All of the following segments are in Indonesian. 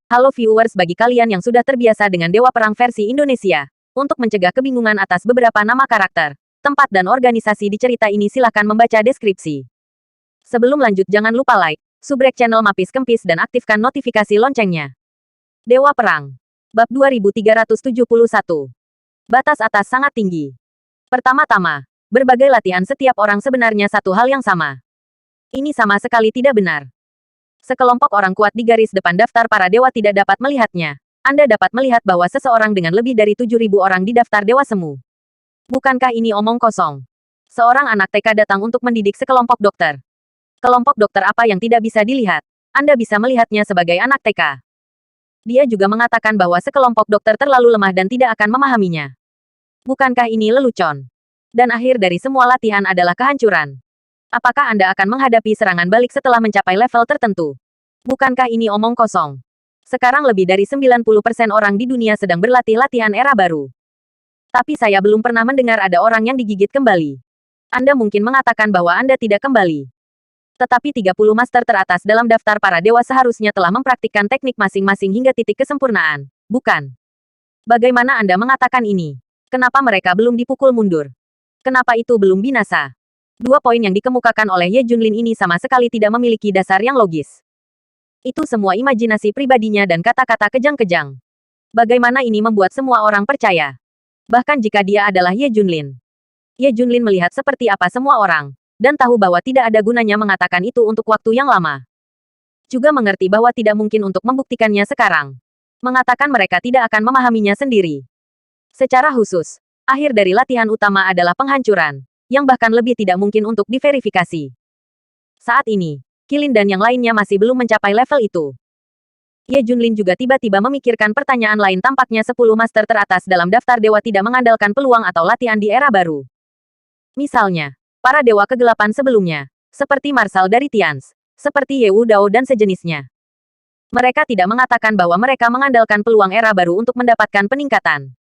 Halo viewers, bagi kalian yang sudah terbiasa dengan Dewa Perang versi Indonesia, untuk mencegah kebingungan atas beberapa nama karakter, tempat dan organisasi di cerita ini silahkan membaca deskripsi. Sebelum lanjut jangan lupa like, subrek channel Mapis Kempis dan aktifkan notifikasi loncengnya. Dewa Perang. Bab 2371. Batas atas sangat tinggi. Pertama-tama, berbagai latihan setiap orang sebenarnya satu hal yang sama. Ini sama sekali tidak benar. Sekelompok orang kuat di garis depan daftar para dewa tidak dapat melihatnya. Anda dapat melihat bahwa seseorang dengan lebih dari 7.000 orang di daftar dewa semu. Bukankah ini omong kosong? Seorang anak TK datang untuk mendidik sekelompok dokter. Kelompok dokter apa yang tidak bisa dilihat? Anda bisa melihatnya sebagai anak TK. Dia juga mengatakan bahwa sekelompok dokter terlalu lemah dan tidak akan memahaminya. Bukankah ini lelucon? Dan akhir dari semua latihan adalah kehancuran. Apakah Anda akan menghadapi serangan balik setelah mencapai level tertentu? Bukankah ini omong kosong? Sekarang lebih dari 90% orang di dunia sedang berlatih latihan era baru. Tapi saya belum pernah mendengar ada orang yang digigit kembali. Anda mungkin mengatakan bahwa Anda tidak kembali. Tetapi 30 master teratas dalam daftar para dewa seharusnya telah mempraktikkan teknik masing-masing hingga titik kesempurnaan, bukan? Bagaimana Anda mengatakan ini? Kenapa mereka belum dipukul mundur? Kenapa itu belum binasa? Dua poin yang dikemukakan oleh Ye Junlin ini sama sekali tidak memiliki dasar yang logis. Itu semua imajinasi pribadinya dan kata-kata kejang-kejang. Bagaimana ini membuat semua orang percaya? Bahkan jika dia adalah Ye Junlin. Ye Junlin melihat seperti apa semua orang, dan tahu bahwa tidak ada gunanya mengatakan itu untuk waktu yang lama. Juga mengerti bahwa tidak mungkin untuk membuktikannya sekarang. Mengatakan mereka tidak akan memahaminya sendiri. Secara khusus, akhir dari latihan utama adalah penghancuran, yang bahkan lebih tidak mungkin untuk diverifikasi. Saat ini, Qilin dan yang lainnya masih belum mencapai level itu. Ye Junlin juga tiba-tiba memikirkan pertanyaan lain, tampaknya 10 master teratas dalam daftar dewa tidak mengandalkan peluang atau latihan di era baru. Misalnya, para dewa kegelapan sebelumnya, seperti Marsal dari Tians, seperti Ye Wu Dao dan sejenisnya. Mereka tidak mengatakan bahwa mereka mengandalkan peluang era baru untuk mendapatkan peningkatan.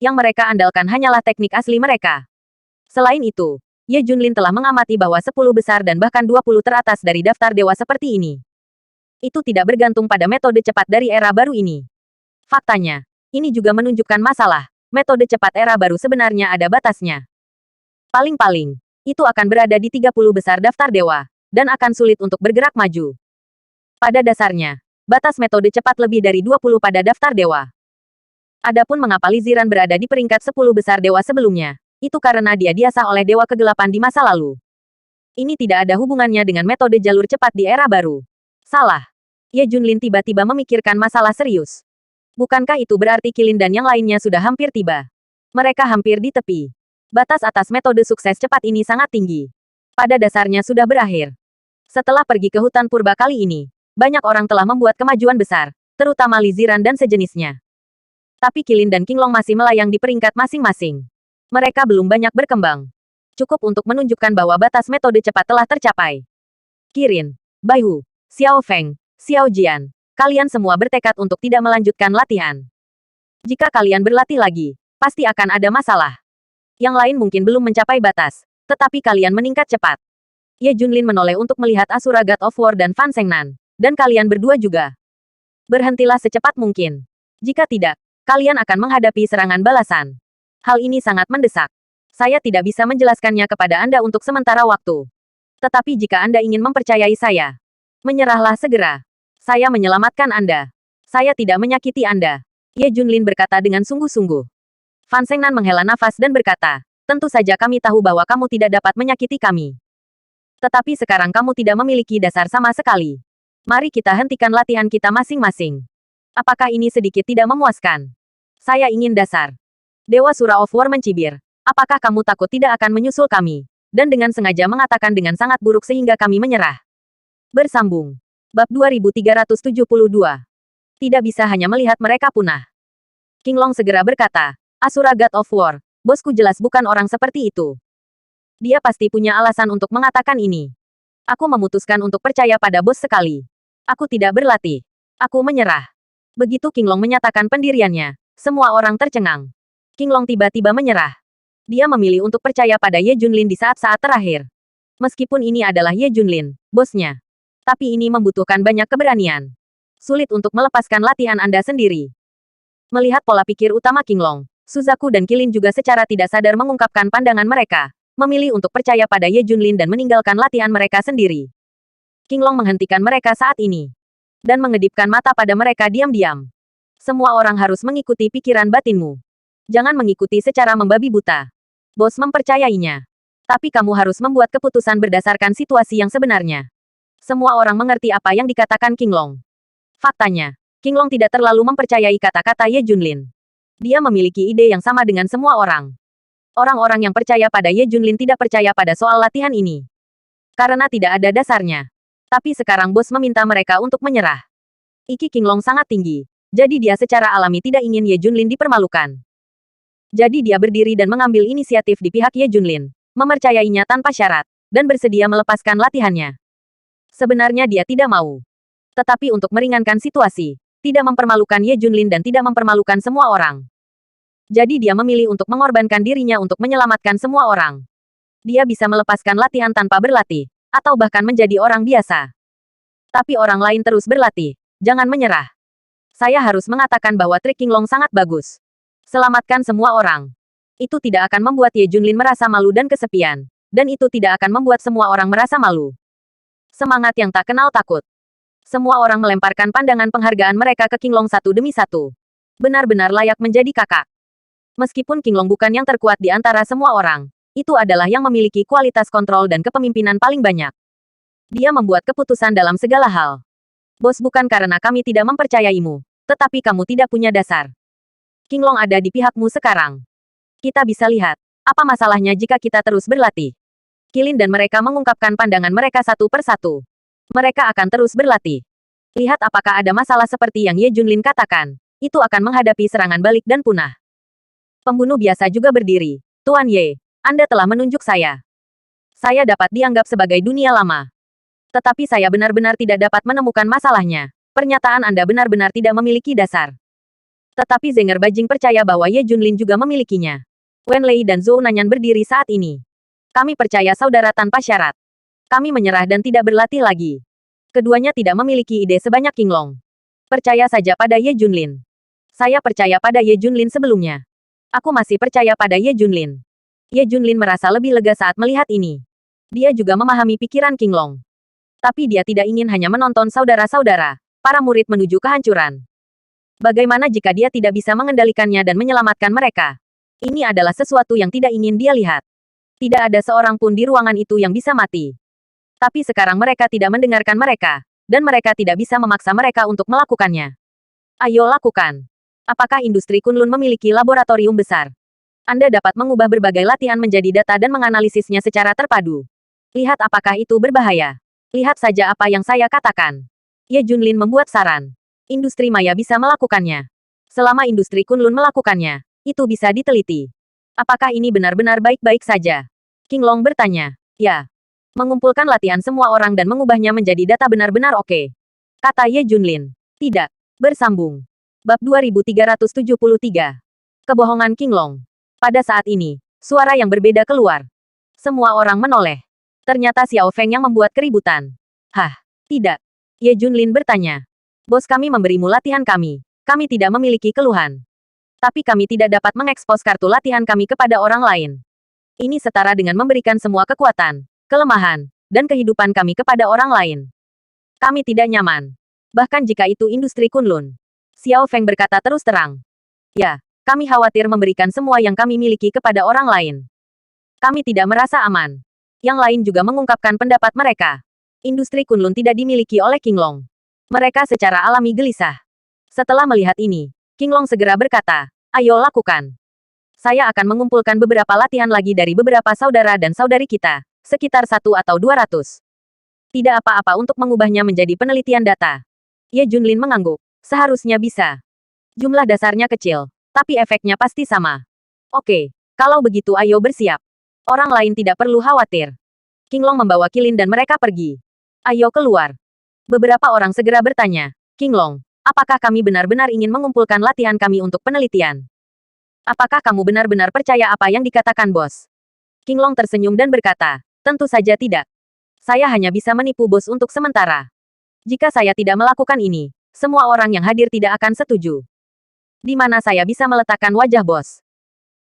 Yang mereka andalkan hanyalah teknik asli mereka. Selain itu, Ye Junlin telah mengamati bahwa 10 besar dan bahkan 20 teratas dari daftar dewa seperti ini. Itu tidak bergantung pada metode cepat dari era baru ini. Faktanya, ini juga menunjukkan masalah. Metode cepat era baru sebenarnya ada batasnya. Paling-paling, itu akan berada di 30 besar daftar dewa, dan akan sulit untuk bergerak maju. Pada dasarnya, batas metode cepat lebih dari 20 pada daftar dewa. Adapun mengapa Li Ziran berada di peringkat 10 besar dewa sebelumnya, itu karena dia diasah oleh dewa kegelapan di masa lalu. Ini tidak ada hubungannya dengan metode jalur cepat di era baru. Salah. Ye Junlin tiba-tiba memikirkan masalah serius. Bukankah itu berarti Qilin dan yang lainnya sudah hampir tiba? Mereka hampir di tepi. Batas atas metode sukses cepat ini sangat tinggi. Pada dasarnya sudah berakhir. Setelah pergi ke hutan purba kali ini, banyak orang telah membuat kemajuan besar, terutama Li Ziran dan sejenisnya. Tapi Qilin dan Qinglong masih melayang di peringkat masing-masing. Mereka belum banyak berkembang. Cukup untuk menunjukkan bahwa batas metode cepat telah tercapai. Kirin, Bai Hu, Xiao Feng, Xiao Jian, kalian semua bertekad untuk tidak melanjutkan latihan. Jika kalian berlatih lagi, pasti akan ada masalah. Yang lain mungkin belum mencapai batas, tetapi kalian meningkat cepat. Ye Junlin menoleh untuk melihat Asura God of War dan Fan Zhengnan, dan kalian berdua juga. Berhentilah secepat mungkin. Jika tidak, kalian akan menghadapi serangan balasan. Hal ini sangat mendesak. Saya tidak bisa menjelaskannya kepada Anda untuk sementara waktu. Tetapi jika Anda ingin mempercayai saya, menyerahlah segera. Saya menyelamatkan Anda. Saya tidak menyakiti Anda. Ye Junlin berkata dengan sungguh-sungguh. Fan Zhengnan menghela nafas dan berkata, tentu saja kami tahu bahwa kamu tidak dapat menyakiti kami. Tetapi sekarang kamu tidak memiliki dasar sama sekali. Mari kita hentikan latihan kita masing-masing. Apakah ini sedikit tidak memuaskan? Saya ingin dasar. Dewa Sura of War mencibir. Apakah kamu takut tidak akan menyusul kami? Dan dengan sengaja mengatakan dengan sangat buruk sehingga kami menyerah. Bersambung. Bab 2372. Tidak bisa hanya melihat mereka punah. Qinglong segera berkata, Asura God of War, bosku jelas bukan orang seperti itu. Dia pasti punya alasan untuk mengatakan ini. Aku memutuskan untuk percaya pada bos sekali. Aku tidak berlatih. Aku menyerah. Begitu Qinglong menyatakan pendiriannya, semua orang tercengang. Qinglong tiba-tiba menyerah. Dia memilih untuk percaya pada Ye Junlin di saat-saat terakhir. Meskipun ini adalah Ye Junlin, bosnya. Tapi ini membutuhkan banyak keberanian. Sulit untuk melepaskan latihan Anda sendiri. Melihat pola pikir utama Qinglong, Suzaku dan Qilin juga secara tidak sadar mengungkapkan pandangan mereka, memilih untuk percaya pada Ye Junlin dan meninggalkan latihan mereka sendiri. Qinglong menghentikan mereka saat ini dan mengedipkan mata pada mereka diam-diam. Semua orang harus mengikuti pikiran batinmu. Jangan mengikuti secara membabi buta. Bos mempercayainya. Tapi kamu harus membuat keputusan berdasarkan situasi yang sebenarnya. Semua orang mengerti apa yang dikatakan Qinglong. Faktanya, Qinglong tidak terlalu mempercayai kata-kata Ye Junlin. Dia memiliki ide yang sama dengan semua orang. Orang-orang yang percaya pada Ye Junlin tidak percaya pada soal latihan ini. Karena tidak ada dasarnya. Tapi sekarang bos meminta mereka untuk menyerah. Iki Qinglong sangat tinggi. Jadi dia secara alami tidak ingin Ye Junlin dipermalukan. Jadi dia berdiri dan mengambil inisiatif di pihak Ye Junlin, mempercayainya tanpa syarat, dan bersedia melepaskan latihannya. Sebenarnya dia tidak mau. Tetapi untuk meringankan situasi, tidak mempermalukan Ye Junlin dan tidak mempermalukan semua orang. Jadi dia memilih untuk mengorbankan dirinya untuk menyelamatkan semua orang. Dia bisa melepaskan latihan tanpa berlatih, atau bahkan menjadi orang biasa. Tapi orang lain terus berlatih, jangan menyerah. Saya harus mengatakan bahwa trik Qinglong sangat bagus. Selamatkan semua orang. Itu tidak akan membuat Ye Junlin merasa malu dan kesepian. Dan itu tidak akan membuat semua orang merasa malu. Semangat yang tak kenal takut. Semua orang melemparkan pandangan penghargaan mereka ke Qinglong satu demi satu. Benar-benar layak menjadi kakak. Meskipun Qinglong bukan yang terkuat di antara semua orang, itu adalah yang memiliki kualitas kontrol dan kepemimpinan paling banyak. Dia membuat keputusan dalam segala hal. Bos, bukan karena kami tidak mempercayaimu, tetapi kamu tidak punya dasar. Qinglong ada di pihakmu sekarang. Kita bisa lihat, apa masalahnya jika kita terus berlatih. Qilin dan mereka mengungkapkan pandangan mereka satu persatu. Mereka akan terus berlatih. Lihat apakah ada masalah seperti yang Ye Junlin katakan. Itu akan menghadapi serangan balik dan punah. Pembunuh biasa juga berdiri. Tuan Ye, Anda telah menunjuk saya. Saya dapat dianggap sebagai dunia lama. Tetapi saya benar-benar tidak dapat menemukan masalahnya. Pernyataan Anda benar-benar tidak memiliki dasar. Tetapi Zenger Bajing percaya bahwa Ye Junlin juga memilikinya. Wen Lei dan Zhou Nanyan berdiri saat ini. Kami percaya saudara tanpa syarat. Kami menyerah dan tidak berlatih lagi. Keduanya tidak memiliki ide sebanyak Qinglong. Percaya saja pada Ye Junlin. Saya percaya pada Ye Junlin sebelumnya. Aku masih percaya pada Ye Junlin. Ye Junlin merasa lebih lega saat melihat ini. Dia juga memahami pikiran Qinglong. Tapi dia tidak ingin hanya menonton saudara-saudara, para murid menuju kehancuran. Bagaimana jika dia tidak bisa mengendalikannya dan menyelamatkan mereka? Ini adalah sesuatu yang tidak ingin dia lihat. Tidak ada seorang pun di ruangan itu yang bisa mati. Tapi sekarang mereka tidak mendengarkan mereka, dan mereka tidak bisa memaksa mereka untuk melakukannya. Ayo lakukan. Apakah industri Kunlun memiliki laboratorium besar? Anda dapat mengubah berbagai latihan menjadi data dan menganalisisnya secara terpadu. Lihat apakah itu berbahaya. Lihat saja apa yang saya katakan. Ye Junlin membuat saran. Industri maya bisa melakukannya. Selama industri Kunlun melakukannya, itu bisa diteliti. Apakah ini benar-benar baik-baik saja? Qinglong bertanya. Ya. Mengumpulkan latihan semua orang dan mengubahnya menjadi data benar-benar oke. Kata Ye Junlin. Tidak. Bersambung. Bab 2373. Kebohongan Qinglong. Pada saat ini, suara yang berbeda keluar. Semua orang menoleh. Ternyata Xiao Feng yang membuat keributan. Hah? Tidak. Ye Junlin bertanya. Bos kami memberimu latihan kami. Kami tidak memiliki keluhan. Tapi kami tidak dapat mengekspos kartu latihan kami kepada orang lain. Ini setara dengan memberikan semua kekuatan, kelemahan, dan kehidupan kami kepada orang lain. Kami tidak nyaman. Bahkan jika itu industri Kunlun. Xiao Feng berkata terus terang. Ya, kami khawatir memberikan semua yang kami miliki kepada orang lain. Kami tidak merasa aman. Yang lain juga mengungkapkan pendapat mereka. Industri Kunlun tidak dimiliki oleh Qinglong. Mereka secara alami gelisah. Setelah melihat ini, Qinglong segera berkata, ayo lakukan. Saya akan mengumpulkan beberapa latihan lagi dari beberapa saudara dan saudari kita, sekitar 1 atau 200. Tidak apa-apa untuk mengubahnya menjadi penelitian data. Ye Junlin mengangguk. Seharusnya bisa. Jumlah dasarnya kecil, tapi efeknya pasti sama. Oke, kalau begitu ayo bersiap. Orang lain tidak perlu khawatir. Qinglong membawa Qilin dan mereka pergi. Ayo keluar. Beberapa orang segera bertanya, Qinglong, apakah kami benar-benar ingin mengumpulkan latihan kami untuk penelitian? Apakah kamu benar-benar percaya apa yang dikatakan bos? Qinglong tersenyum dan berkata, tentu saja tidak. Saya hanya bisa menipu bos untuk sementara. Jika saya tidak melakukan ini, semua orang yang hadir tidak akan setuju. Di mana saya bisa meletakkan wajah bos?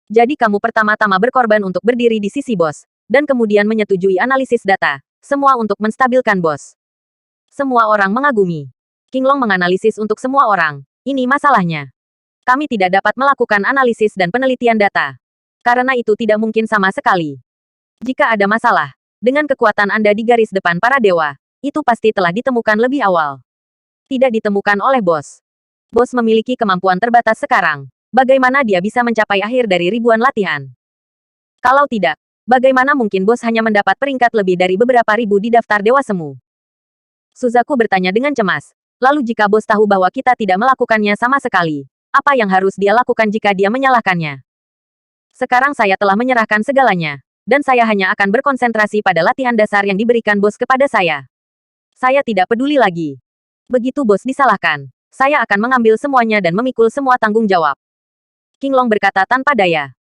Jadi kamu pertama-tama berkorban untuk berdiri di sisi bos, dan kemudian menyetujui analisis data, semua untuk menstabilkan bos. Semua orang mengagumi. King Long menganalisis untuk semua orang. Ini masalahnya. Kami tidak dapat melakukan analisis dan penelitian data. Karena itu tidak mungkin sama sekali. Jika ada masalah, dengan kekuatan Anda di garis depan para dewa, itu pasti telah ditemukan lebih awal. Tidak ditemukan oleh bos. Bos memiliki kemampuan terbatas sekarang. Bagaimana dia bisa mencapai akhir dari ribuan latihan? Kalau tidak, bagaimana mungkin bos hanya mendapat peringkat lebih dari beberapa ribu di daftar dewa semu? Suzaku bertanya dengan cemas. Lalu jika bos tahu bahwa kita tidak melakukannya sama sekali, apa yang harus dia lakukan jika dia menyalahkannya? Sekarang saya telah menyerahkan segalanya, dan saya hanya akan berkonsentrasi pada latihan dasar yang diberikan bos kepada saya. Saya tidak peduli lagi. Begitu bos disalahkan, saya akan mengambil semuanya dan memikul semua tanggung jawab. King Long berkata tanpa daya.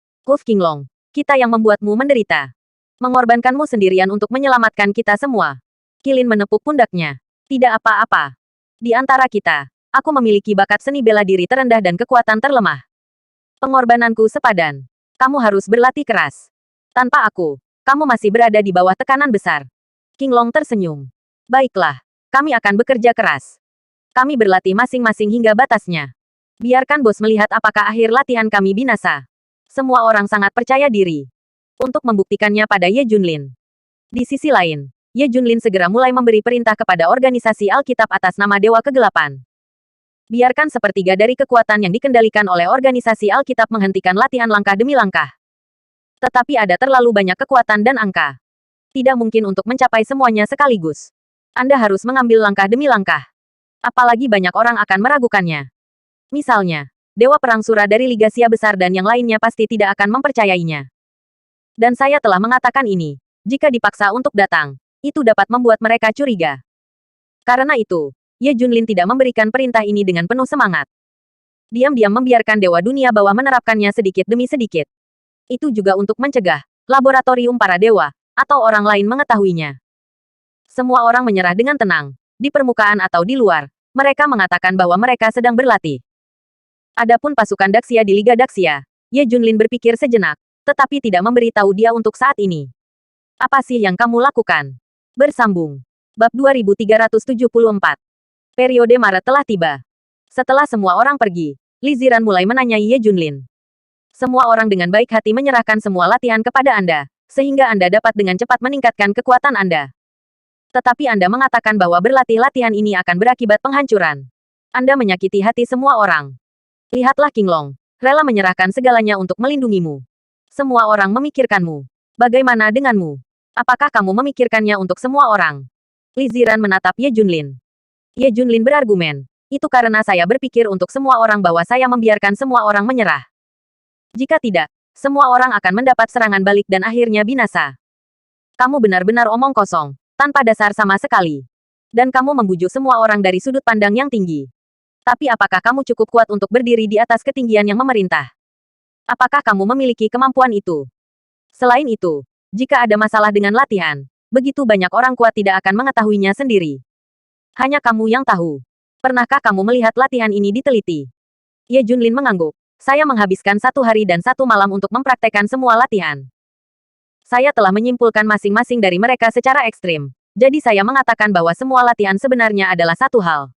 King Long, kita yang membuatmu menderita. Mengorbankanmu sendirian untuk menyelamatkan kita semua. Qilin menepuk pundaknya. Tidak apa-apa. Di antara kita, aku memiliki bakat seni bela diri terendah dan kekuatan terlemah. Pengorbananku sepadan. Kamu harus berlatih keras. Tanpa aku, kamu masih berada di bawah tekanan besar. King Long tersenyum. Baiklah, kami akan bekerja keras. Kami berlatih masing-masing hingga batasnya. Biarkan bos melihat apakah akhir latihan kami binasa. Semua orang sangat percaya diri. Untuk membuktikannya pada Ye Junlin. Di sisi lain, Ye Junlin segera mulai memberi perintah kepada organisasi Alkitab atas nama Dewa Kegelapan. Biarkan sepertiga dari kekuatan yang dikendalikan oleh organisasi Alkitab menghentikan latihan langkah demi langkah. Tetapi ada terlalu banyak kekuatan dan angka. Tidak mungkin untuk mencapai semuanya sekaligus. Anda harus mengambil langkah demi langkah. Apalagi banyak orang akan meragukannya. Misalnya, Dewa Perang Sura dari Liga Sia Besar dan yang lainnya pasti tidak akan mempercayainya. Dan saya telah mengatakan ini. Jika dipaksa untuk datang, itu dapat membuat mereka curiga. Karena itu, Ye Junlin tidak memberikan perintah ini dengan penuh semangat. Diam-diam membiarkan Dewa Dunia Bawah menerapkannya sedikit demi sedikit. Itu juga untuk mencegah laboratorium para dewa atau orang lain mengetahuinya. Semua orang menyerah dengan tenang, di permukaan atau di luar. Mereka mengatakan bahwa mereka sedang berlatih. Adapun pasukan Daxia di Liga Daxia, Ye Junlin berpikir sejenak, tetapi tidak memberi tahu dia untuk saat ini. Apa sih yang kamu lakukan? Bersambung. Bab 2374. Periode Maret telah tiba. Setelah semua orang pergi, Li Ziran mulai menanyai Ye Junlin. Semua orang dengan baik hati menyerahkan semua latihan kepada Anda, sehingga Anda dapat dengan cepat meningkatkan kekuatan Anda. Tetapi Anda mengatakan bahwa berlatih latihan ini akan berakibat penghancuran. Anda menyakiti hati semua orang. Lihatlah King Long, rela menyerahkan segalanya untuk melindungimu. Semua orang memikirkanmu. Bagaimana denganmu? Apakah kamu memikirkannya untuk semua orang? Li Ziran menatap Ye Junlin. Ye Junlin berargumen. Itu karena saya berpikir untuk semua orang bahwa saya membiarkan semua orang menyerah. Jika tidak, semua orang akan mendapat serangan balik dan akhirnya binasa. Kamu benar-benar omong kosong, tanpa dasar sama sekali. Dan kamu membujuk semua orang dari sudut pandang yang tinggi. Tapi apakah kamu cukup kuat untuk berdiri di atas ketinggian yang memerintah? Apakah kamu memiliki kemampuan itu? Selain itu, jika ada masalah dengan latihan, begitu banyak orang kuat tidak akan mengetahuinya sendiri. Hanya kamu yang tahu. Pernahkah kamu melihat latihan ini diteliti? Ye Junlin mengangguk. Saya menghabiskan 1 hari dan 1 malam untuk mempraktekkan semua latihan. Saya telah menyimpulkan masing-masing dari mereka secara ekstrim. Jadi saya mengatakan bahwa semua latihan sebenarnya adalah satu hal.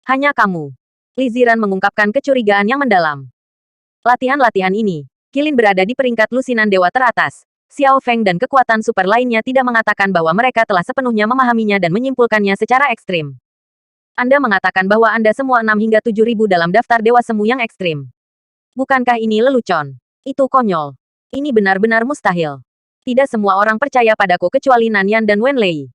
Hanya kamu. Li Ziran mengungkapkan kecurigaan yang mendalam. Latihan-latihan ini, Qilin berada di peringkat lusinan dewa teratas. Xiao Feng dan kekuatan super lainnya tidak mengatakan bahwa mereka telah sepenuhnya memahaminya dan menyimpulkannya secara ekstrim. Anda mengatakan bahwa Anda semua 6 hingga 7.000 dalam daftar dewa semu yang ekstrim. Bukankah ini lelucon? Itu konyol. Ini benar-benar mustahil. Tidak semua orang percaya padaku kecuali Nanyan dan Wenlei.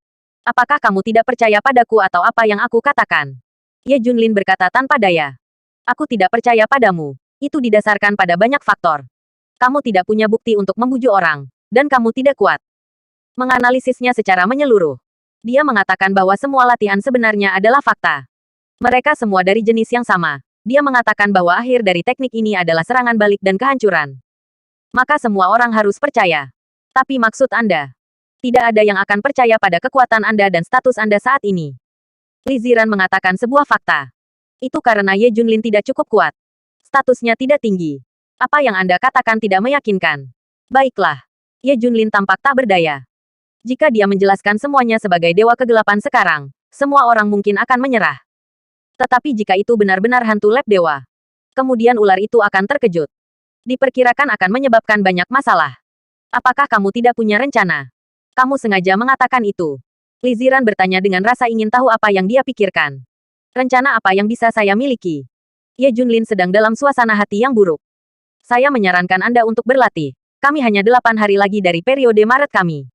Apakah kamu tidak percaya padaku atau apa yang aku katakan? Ye Junlin berkata tanpa daya. Aku tidak percaya padamu. Itu didasarkan pada banyak faktor. Kamu tidak punya bukti untuk membujuk orang. Dan kamu tidak kuat menganalisisnya secara menyeluruh. Dia mengatakan bahwa semua latihan sebenarnya adalah fakta. Mereka semua dari jenis yang sama. Dia mengatakan bahwa akhir dari teknik ini adalah serangan balik dan kehancuran. Maka semua orang harus percaya. Tapi maksud Anda? Tidak ada yang akan percaya pada kekuatan Anda dan status Anda saat ini. Li Ziran mengatakan sebuah fakta. Itu karena Ye Junlin tidak cukup kuat. Statusnya tidak tinggi. Apa yang Anda katakan tidak meyakinkan. Baiklah. Ye Junlin tampak tak berdaya. Jika dia menjelaskan semuanya sebagai dewa kegelapan sekarang, semua orang mungkin akan menyerah. Tetapi jika itu benar-benar hantu lab dewa, kemudian ular itu akan terkejut. Diperkirakan akan menyebabkan banyak masalah. Apakah kamu tidak punya rencana? Kamu sengaja mengatakan itu. Li Ziran bertanya dengan rasa ingin tahu apa yang dia pikirkan. Rencana apa yang bisa saya miliki? Ye Junlin sedang dalam suasana hati yang buruk. Saya menyarankan Anda untuk berlatih. Kami hanya 8 hari lagi dari periode Maret kami.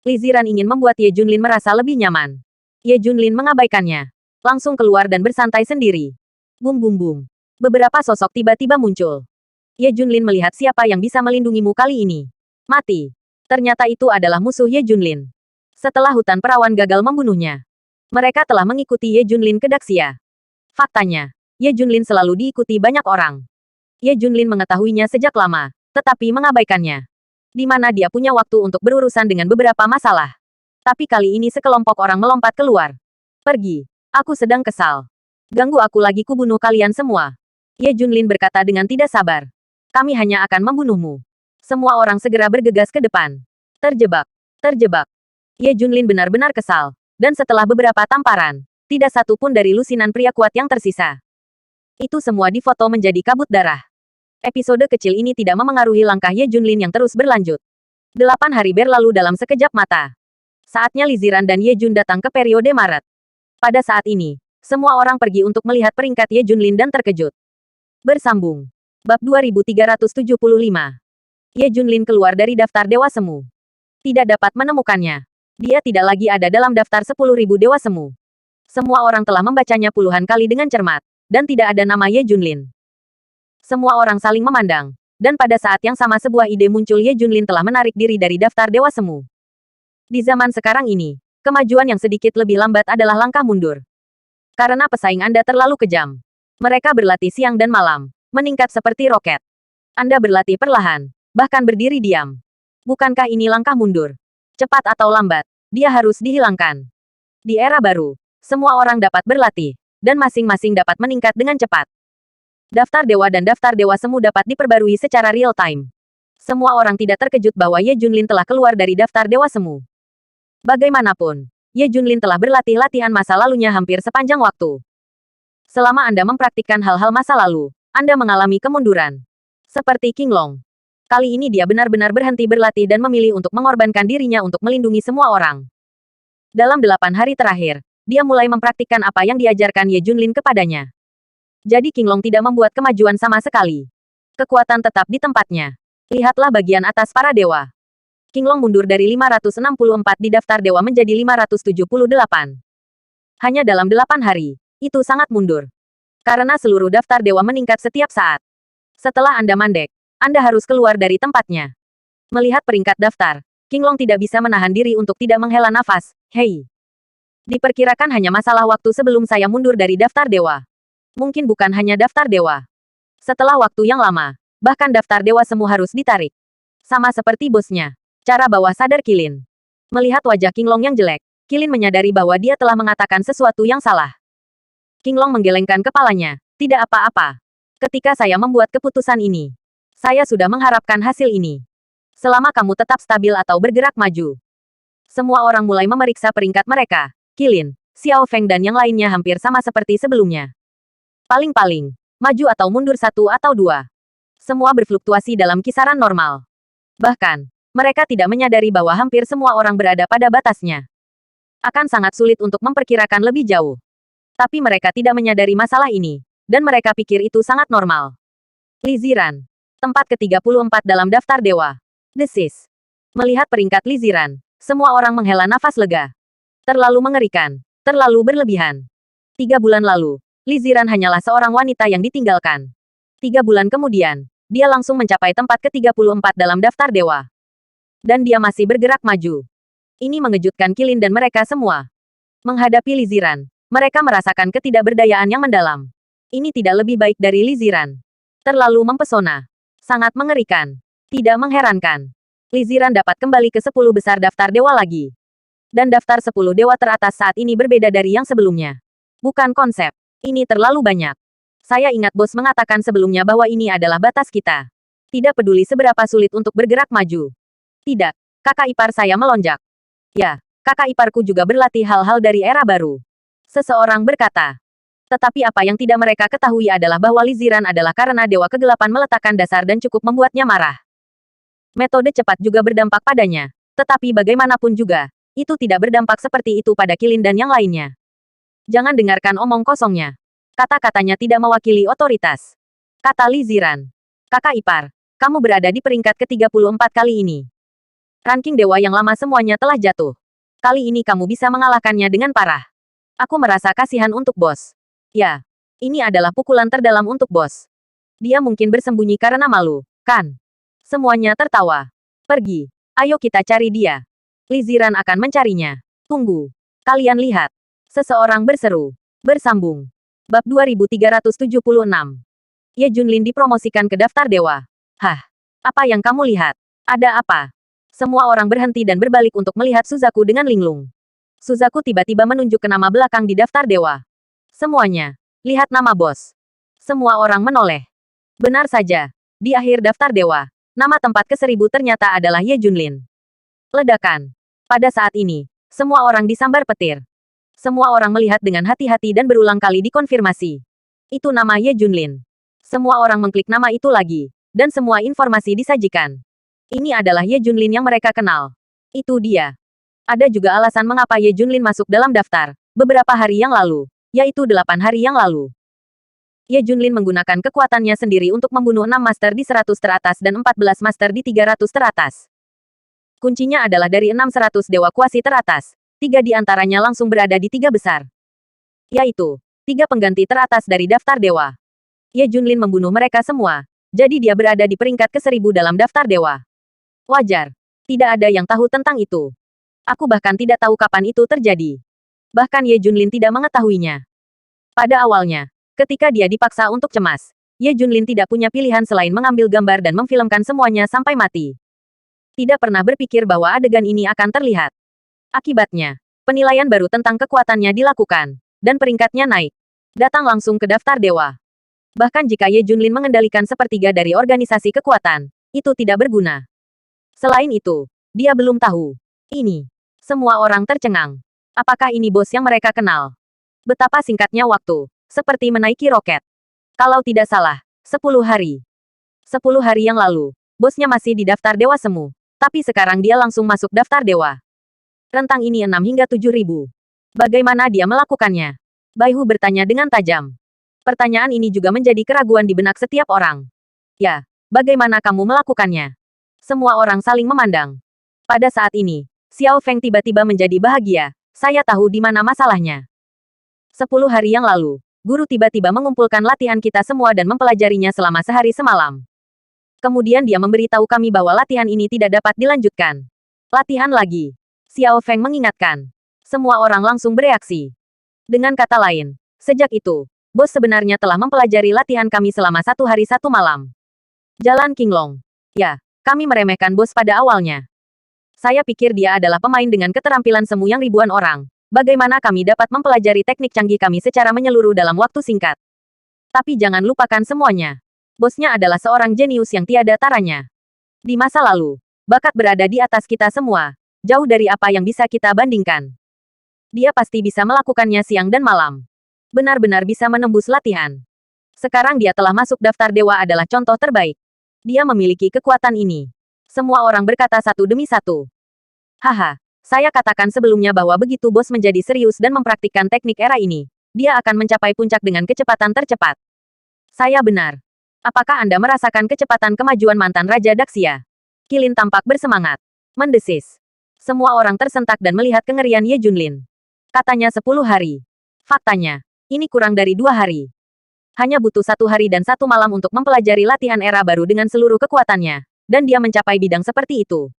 Li Ziran ingin membuat Ye Junlin merasa lebih nyaman. Ye Junlin mengabaikannya. Langsung keluar dan bersantai sendiri. Bum bum bum. Beberapa sosok tiba-tiba muncul. Ye Junlin melihat siapa yang bisa melindungimu kali ini. Mati. Ternyata itu adalah musuh Ye Junlin. Setelah hutan perawan gagal membunuhnya, mereka telah mengikuti Ye Junlin ke Daxia. Faktanya, Ye Junlin selalu diikuti banyak orang. Ye Junlin mengetahuinya sejak lama, tetapi mengabaikannya. Di mana dia punya waktu untuk berurusan dengan beberapa masalah. Tapi kali ini sekelompok orang melompat keluar. Pergi. Aku sedang kesal. Ganggu aku lagi kubunuh kalian semua. Ye Junlin berkata dengan tidak sabar. Kami hanya akan membunuhmu. Semua orang segera bergegas ke depan. Terjebak. Terjebak. Ye Junlin benar-benar kesal. Dan setelah beberapa tamparan, tidak satu pun dari lusinan pria kuat yang tersisa. Itu semua difoto menjadi kabut darah. Episode kecil ini tidak memengaruhi langkah Ye Junlin yang terus berlanjut. 8 hari berlalu dalam sekejap mata. Saatnya Li Ziran dan Ye Jun datang ke periode Maret. Pada saat ini, semua orang pergi untuk melihat peringkat Ye Junlin dan terkejut. Bersambung. Bab 2375. Ye Junlin keluar dari daftar Dewa Semu. Tidak dapat menemukannya. Dia tidak lagi ada dalam daftar 10.000 Dewa Semu. Semua orang telah membacanya puluhan kali dengan cermat, dan tidak ada nama Ye Junlin. Semua orang saling memandang, dan pada saat yang sama sebuah ide muncul. Ye Junlin telah menarik diri dari daftar Dewa Semu. Di zaman sekarang ini, kemajuan yang sedikit lebih lambat adalah langkah mundur. Karena pesaing Anda terlalu kejam. Mereka berlatih siang dan malam, meningkat seperti roket. Anda berlatih perlahan, bahkan berdiri diam. Bukankah ini langkah mundur? Cepat atau lambat, dia harus dihilangkan. Di era baru, semua orang dapat berlatih, dan masing-masing dapat meningkat dengan cepat. Daftar dewa dan daftar dewa semu dapat diperbarui secara real-time. Semua orang tidak terkejut bahwa Ye Junlin telah keluar dari daftar dewa semu. Bagaimanapun, Ye Junlin telah berlatih latihan masa lalunya hampir sepanjang waktu. Selama Anda mempraktikkan hal-hal masa lalu, Anda mengalami kemunduran. Seperti King Long. Kali ini dia benar-benar berhenti berlatih dan memilih untuk mengorbankan dirinya untuk melindungi semua orang. Dalam 8 hari terakhir, dia mulai mempraktikkan apa yang diajarkan Ye Junlin kepadanya. Jadi King Long tidak membuat kemajuan sama sekali. Kekuatan tetap di tempatnya. Lihatlah bagian atas para dewa. King Long mundur dari 564 di daftar dewa menjadi 578. Hanya dalam 8 hari, itu sangat mundur. Karena seluruh daftar dewa meningkat setiap saat. Setelah Anda mandek, Anda harus keluar dari tempatnya. Melihat peringkat daftar, King Long tidak bisa menahan diri untuk tidak menghela nafas. Hei. Diperkirakan hanya masalah waktu sebelum saya mundur dari daftar dewa. Mungkin bukan hanya daftar dewa. Setelah waktu yang lama, bahkan daftar dewa semu harus ditarik. Sama seperti bosnya. Cara bawah sadar Qilin. Melihat wajah King Long yang jelek, Qilin menyadari bahwa dia telah mengatakan sesuatu yang salah. King Long menggelengkan kepalanya. Tidak apa-apa. Ketika saya membuat keputusan ini, saya sudah mengharapkan hasil ini. Selama kamu tetap stabil atau bergerak maju. Semua orang mulai memeriksa peringkat mereka. Qilin, Xiao Feng dan yang lainnya hampir sama seperti sebelumnya. Paling-paling, maju atau mundur 1 atau 2. Semua berfluktuasi dalam kisaran normal. Bahkan, mereka tidak menyadari bahwa hampir semua orang berada pada batasnya. Akan sangat sulit untuk memperkirakan lebih jauh. Tapi mereka tidak menyadari masalah ini, dan mereka pikir itu sangat normal. Li Ziran. Tempat ke-34 dalam daftar dewa. Desis. Melihat peringkat Li Ziran, semua orang menghela nafas lega. Terlalu mengerikan. Terlalu berlebihan. 3 bulan lalu, Li Ziran hanyalah seorang wanita yang ditinggalkan. 3 bulan kemudian, dia langsung mencapai tempat ke-34 dalam daftar dewa. Dan dia masih bergerak maju. Ini mengejutkan Qilin dan mereka semua. Menghadapi Li Ziran, mereka merasakan ketidakberdayaan yang mendalam. Ini tidak lebih baik dari Li Ziran. Terlalu mempesona. Sangat mengerikan. Tidak mengherankan. Li Ziran dapat kembali ke 10 besar daftar dewa lagi. Dan daftar 10 dewa teratas saat ini berbeda dari yang sebelumnya. Bukan konsep. Ini terlalu banyak. Saya ingat bos mengatakan sebelumnya bahwa ini adalah batas kita. Tidak peduli seberapa sulit untuk bergerak maju. Tidak, kakak ipar saya melonjak. Ya, kakak iparku juga berlatih hal-hal dari era baru. Seseorang berkata. Tetapi apa yang tidak mereka ketahui adalah bahwa Li Ziran adalah karena Dewa Kegelapan meletakkan dasar dan cukup membuatnya marah. Metode cepat juga berdampak padanya. Tetapi bagaimanapun juga, itu tidak berdampak seperti itu pada Qilin dan yang lainnya. Jangan dengarkan omong kosongnya. Kata-katanya tidak mewakili otoritas. Kata Li Ziran. Kakak ipar, kamu berada di peringkat ke-34 kali ini. Ranking dewa yang lama semuanya telah jatuh. Kali ini kamu bisa mengalahkannya dengan parah. Aku merasa kasihan untuk bos. Ya, ini adalah pukulan terdalam untuk bos. Dia mungkin bersembunyi karena malu, kan? Semuanya tertawa. Pergi. Ayo kita cari dia. Li Ziran akan mencarinya. Tunggu. Kalian lihat. Seseorang berseru. Bersambung. Bab 2376. Ye Junlin dipromosikan ke daftar dewa. Hah? Apa yang kamu lihat? Ada apa? Semua orang berhenti dan berbalik untuk melihat Suzaku dengan linglung. Suzaku tiba-tiba menunjuk ke nama belakang di daftar dewa. Semuanya. Lihat nama bos. Semua orang menoleh. Benar saja. Di akhir daftar dewa, nama tempat ke-1000 ternyata adalah Ye Junlin. Ledakan. Pada saat ini, semua orang disambar petir. Semua orang melihat dengan hati-hati dan berulang kali dikonfirmasi. Itu nama Ye Junlin. Semua orang mengklik nama itu lagi, dan semua informasi disajikan. Ini adalah Ye Junlin yang mereka kenal. Itu dia. Ada juga alasan mengapa Ye Junlin masuk dalam daftar, beberapa hari yang lalu, yaitu 8 hari yang lalu. Ye Junlin menggunakan kekuatannya sendiri untuk membunuh 6 master di 100 teratas dan 14 master di 300 teratas. Kuncinya adalah dari 600 dewa kuasi teratas. 3 di antaranya langsung berada di 3 besar. Yaitu, 3 pengganti teratas dari daftar dewa. Ye Junlin membunuh mereka semua, jadi dia berada di peringkat ke-1000 dalam daftar dewa. Wajar. Tidak ada yang tahu tentang itu. Aku bahkan tidak tahu kapan itu terjadi. Bahkan Ye Junlin tidak mengetahuinya. Pada awalnya, ketika dia dipaksa untuk cemas, Ye Junlin tidak punya pilihan selain mengambil gambar dan memfilmkan semuanya sampai mati. Tidak pernah berpikir bahwa adegan ini akan terlihat. Akibatnya, penilaian baru tentang kekuatannya dilakukan, dan peringkatnya naik. Datang langsung ke daftar dewa. Bahkan jika Ye Junlin mengendalikan sepertiga dari organisasi kekuatan, itu tidak berguna. Selain itu, dia belum tahu. Ini. Semua orang tercengang. Apakah ini bos yang mereka kenal? Betapa singkatnya waktu, seperti menaiki roket. Kalau tidak salah, 10 hari. 10 hari yang lalu, bosnya masih di daftar dewa semu, tapi sekarang dia langsung masuk daftar dewa. Rentang ini 6 hingga 7.000. Bagaimana dia melakukannya? Baihu bertanya dengan tajam. Pertanyaan ini juga menjadi keraguan di benak setiap orang. Ya, bagaimana kamu melakukannya? Semua orang saling memandang. Pada saat ini, Xiao Feng tiba-tiba menjadi bahagia. Saya tahu di mana masalahnya. 10 hari yang lalu, guru tiba-tiba mengumpulkan latihan kita semua dan mempelajarinya selama sehari semalam. Kemudian dia memberitahu kami bahwa latihan ini tidak dapat dilanjutkan. Latihan lagi. Xiao Feng mengingatkan. Semua orang langsung bereaksi. Dengan kata lain, sejak itu, bos sebenarnya telah mempelajari latihan kami selama 1 hari 1 malam. Jalan Qinglong. Ya, kami meremehkan bos pada awalnya. Saya pikir dia adalah pemain dengan keterampilan semu yang ribuan orang. Bagaimana kami dapat mempelajari teknik canggih kami secara menyeluruh dalam waktu singkat. Tapi jangan lupakan semuanya. Bosnya adalah seorang jenius yang tiada taranya. Di masa lalu, bakat berada di atas kita semua. Jauh dari apa yang bisa kita bandingkan. Dia pasti bisa melakukannya siang dan malam. Benar-benar bisa menembus latihan. Sekarang dia telah masuk daftar dewa adalah contoh terbaik. Dia memiliki kekuatan ini. Semua orang berkata satu demi satu. Haha, saya katakan sebelumnya bahwa begitu bos menjadi serius dan mempraktikkan teknik era ini, dia akan mencapai puncak dengan kecepatan tercepat. Saya benar. Apakah Anda merasakan kecepatan kemajuan mantan Raja Daxia? Qilin tampak bersemangat. Mendesis. Semua orang tersentak dan melihat kengerian Ye Junlin. Katanya 10 hari. Faktanya, ini kurang dari 2 hari. Hanya butuh 1 hari dan 1 malam untuk mempelajari latihan era baru dengan seluruh kekuatannya. Dan dia mencapai bidang seperti itu.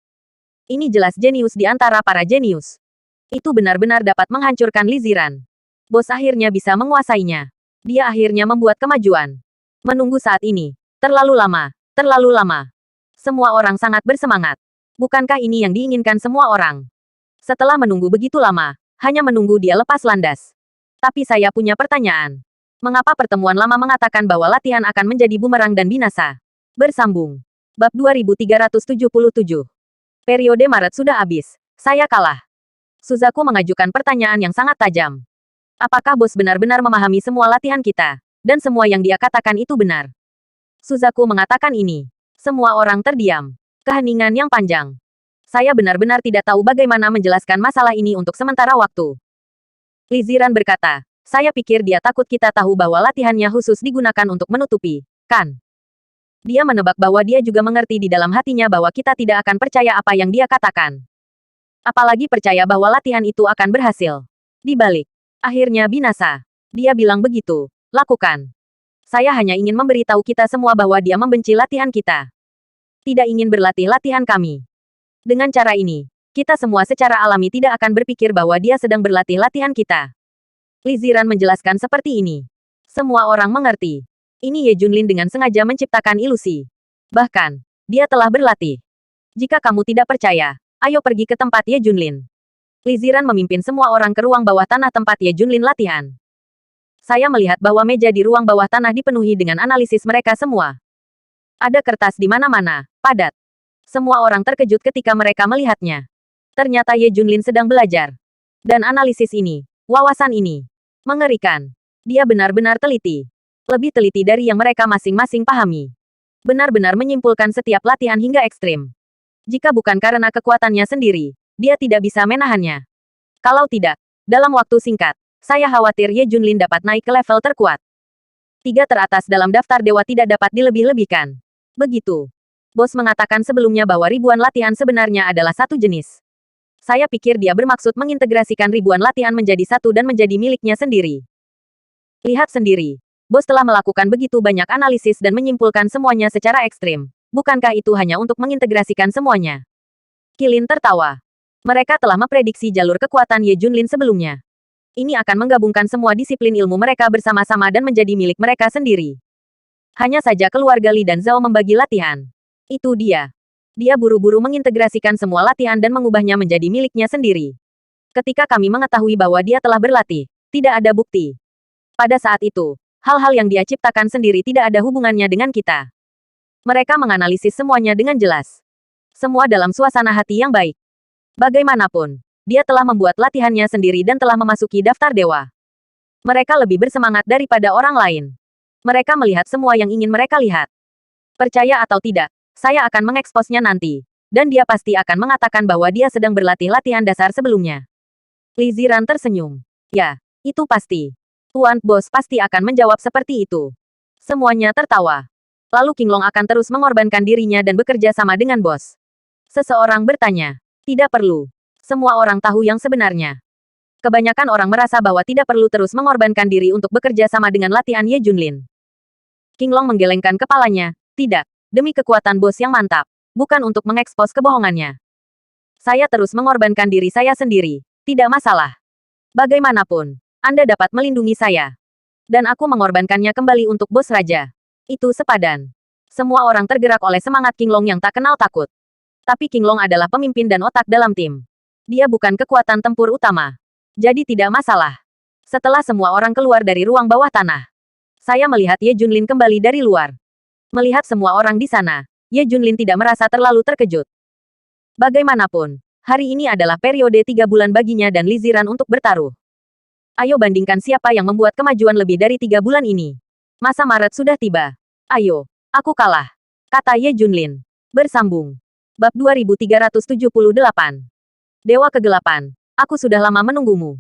Ini jelas jenius di antara para jenius. Itu benar-benar dapat menghancurkan Li Ziran. Bos akhirnya bisa menguasainya. Dia akhirnya membuat kemajuan. Menunggu saat ini. Terlalu lama. Terlalu lama. Semua orang sangat bersemangat. Bukankah ini yang diinginkan semua orang? Setelah menunggu begitu lama, hanya menunggu dia lepas landas. Tapi saya punya pertanyaan. Mengapa pertemuan lama mengatakan bahwa latihan akan menjadi bumerang dan binasa? Bersambung. Bab 2377. Periode Maret sudah habis. Saya kalah. Suzaku mengajukan pertanyaan yang sangat tajam. Apakah bos benar-benar memahami semua latihan kita? Dan semua yang dia katakan itu benar? Suzaku mengatakan ini. Semua orang terdiam. Keheningan yang panjang. Saya benar-benar tidak tahu bagaimana menjelaskan masalah ini untuk sementara waktu. Li Ziran berkata, saya pikir dia takut kita tahu bahwa latihannya khusus digunakan untuk menutupi, kan? Dia menebak bahwa dia juga mengerti di dalam hatinya bahwa kita tidak akan percaya apa yang dia katakan. Apalagi percaya bahwa latihan itu akan berhasil. Di balik, akhirnya binasa. Dia bilang begitu. Lakukan. Saya hanya ingin memberitahu kita semua bahwa dia membenci latihan kita. Tidak ingin berlatih latihan kami. Dengan cara ini, kita semua secara alami tidak akan berpikir bahwa dia sedang berlatih latihan kita. Li Ziran menjelaskan seperti ini. Semua orang mengerti. Ini Ye Junlin dengan sengaja menciptakan ilusi. Bahkan, dia telah berlatih. Jika kamu tidak percaya, ayo pergi ke tempat Ye Junlin. Li Ziran memimpin semua orang ke ruang bawah tanah tempat Ye Junlin latihan. Saya melihat bahwa meja di ruang bawah tanah dipenuhi dengan analisis mereka semua. Ada kertas di mana-mana, padat. Semua orang terkejut ketika mereka melihatnya. Ternyata Ye Junlin sedang belajar. Dan analisis ini, wawasan ini, mengerikan. Dia benar-benar teliti. Lebih teliti dari yang mereka masing-masing pahami. Benar-benar menyimpulkan setiap latihan hingga ekstrim. Jika bukan karena kekuatannya sendiri, dia tidak bisa menahannya. Kalau tidak, dalam waktu singkat, saya khawatir Ye Junlin dapat naik ke level terkuat. 3 teratas dalam daftar dewa tidak dapat dilebih-lebihkan. Begitu. Bos mengatakan sebelumnya bahwa ribuan latihan sebenarnya adalah satu jenis. Saya pikir dia bermaksud mengintegrasikan ribuan latihan menjadi satu dan menjadi miliknya sendiri. Lihat sendiri. Bos telah melakukan begitu banyak analisis dan menyimpulkan semuanya secara ekstrim. Bukankah itu hanya untuk mengintegrasikan semuanya? Qilin tertawa. Mereka telah memprediksi jalur kekuatan Ye Junlin sebelumnya. Ini akan menggabungkan semua disiplin ilmu mereka bersama-sama dan menjadi milik mereka sendiri. Hanya saja keluarga Li dan Zhao membagi latihan. Itu dia. Dia buru-buru mengintegrasikan semua latihan dan mengubahnya menjadi miliknya sendiri. Ketika kami mengetahui bahwa dia telah berlatih, tidak ada bukti. Pada saat itu, hal-hal yang dia ciptakan sendiri tidak ada hubungannya dengan kita. Mereka menganalisis semuanya dengan jelas. Semua dalam suasana hati yang baik. Bagaimanapun, dia telah membuat latihannya sendiri dan telah memasuki daftar dewa. Mereka lebih bersemangat daripada orang lain. Mereka melihat semua yang ingin mereka lihat. Percaya atau tidak, saya akan mengeksposnya nanti. Dan dia pasti akan mengatakan bahwa dia sedang berlatih latihan dasar sebelumnya. Li Ziran tersenyum. Ya, itu pasti. Tuan Bos pasti akan menjawab seperti itu. Semuanya tertawa. Lalu Qinglong akan terus mengorbankan dirinya dan bekerja sama dengan bos. Seseorang bertanya. Tidak perlu. Semua orang tahu yang sebenarnya. Kebanyakan orang merasa bahwa tidak perlu terus mengorbankan diri untuk bekerja sama dengan latihan Ye Junlin. Qinglong menggelengkan kepalanya. Tidak. Demi kekuatan bos yang mantap. Bukan untuk mengekspos kebohongannya. Saya terus mengorbankan diri saya sendiri. Tidak masalah. Bagaimanapun, Anda dapat melindungi saya. Dan aku mengorbankannya kembali untuk bos raja. Itu sepadan. Semua orang tergerak oleh semangat Qinglong yang tak kenal takut. Tapi Qinglong adalah pemimpin dan otak dalam tim. Dia bukan kekuatan tempur utama. Jadi tidak masalah. Setelah semua orang keluar dari ruang bawah tanah, saya melihat Ye Junlin kembali dari luar. Melihat semua orang di sana, Ye Junlin tidak merasa terlalu terkejut. Bagaimanapun, hari ini adalah periode 3 bulan baginya dan Li Ziran untuk bertaruh. Ayo bandingkan siapa yang membuat kemajuan lebih dari 3 bulan ini. Masa Maret sudah tiba. Ayo, aku kalah. Kata Ye Junlin. Bersambung. Bab 2378. Dewa Kegelapan. Aku sudah lama menunggumu.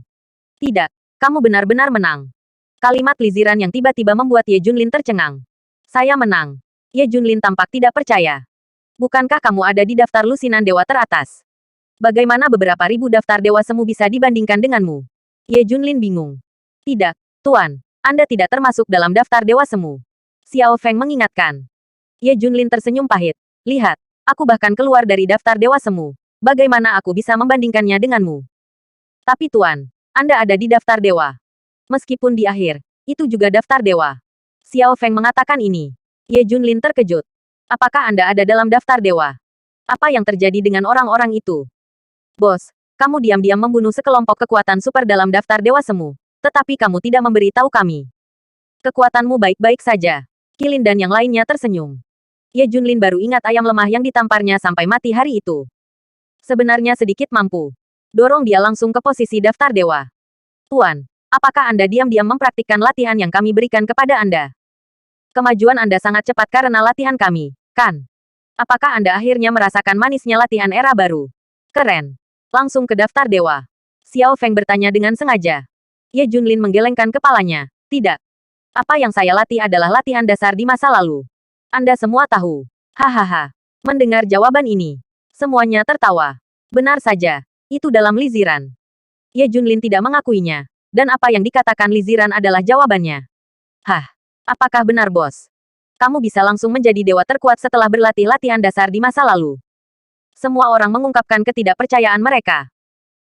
Tidak, kamu benar-benar menang. Kalimat Li Ziran yang tiba-tiba membuat Ye Junlin tercengang. Saya menang. Ye Junlin tampak tidak percaya. Bukankah kamu ada di daftar lusinan dewa teratas? Bagaimana beberapa ribu daftar dewa semu bisa dibandingkan denganmu? Ye Junlin bingung. Tidak, Tuan. Anda tidak termasuk dalam daftar dewa semu. Xiao Feng mengingatkan. Ye Junlin tersenyum pahit. Lihat, aku bahkan keluar dari daftar dewa semu. Bagaimana aku bisa membandingkannya denganmu? Tapi Tuan, Anda ada di daftar dewa. Meskipun di akhir, itu juga daftar dewa. Xiao Feng mengatakan ini. Ye Junlin terkejut. Apakah Anda ada dalam daftar dewa? Apa yang terjadi dengan orang-orang itu? Bos, kamu diam-diam membunuh sekelompok kekuatan super dalam daftar dewa semu. Tetapi kamu tidak memberi tahu kami. Kekuatanmu baik-baik saja. Qilin dan yang lainnya tersenyum. Ye Junlin baru ingat ayam lemah yang ditamparnya sampai mati hari itu. Sebenarnya sedikit mampu. Dorong dia langsung ke posisi daftar dewa. Tuan, apakah Anda diam-diam mempraktikkan latihan yang kami berikan kepada Anda? Kemajuan Anda sangat cepat karena latihan kami, kan? Apakah Anda akhirnya merasakan manisnya latihan era baru? Keren. Langsung ke daftar dewa. Xiao Feng bertanya dengan sengaja. Ye Junlin menggelengkan kepalanya. Tidak. Apa yang saya latih adalah latihan dasar di masa lalu. Anda semua tahu. Hahaha. Mendengar jawaban ini, semuanya tertawa. Benar saja. Itu dalam liziran. Ye Junlin tidak mengakuinya. Dan apa yang dikatakan liziran adalah jawabannya. Hah. Apakah benar, bos? Kamu bisa langsung menjadi dewa terkuat setelah berlatih latihan dasar di masa lalu. Semua orang mengungkapkan ketidakpercayaan mereka.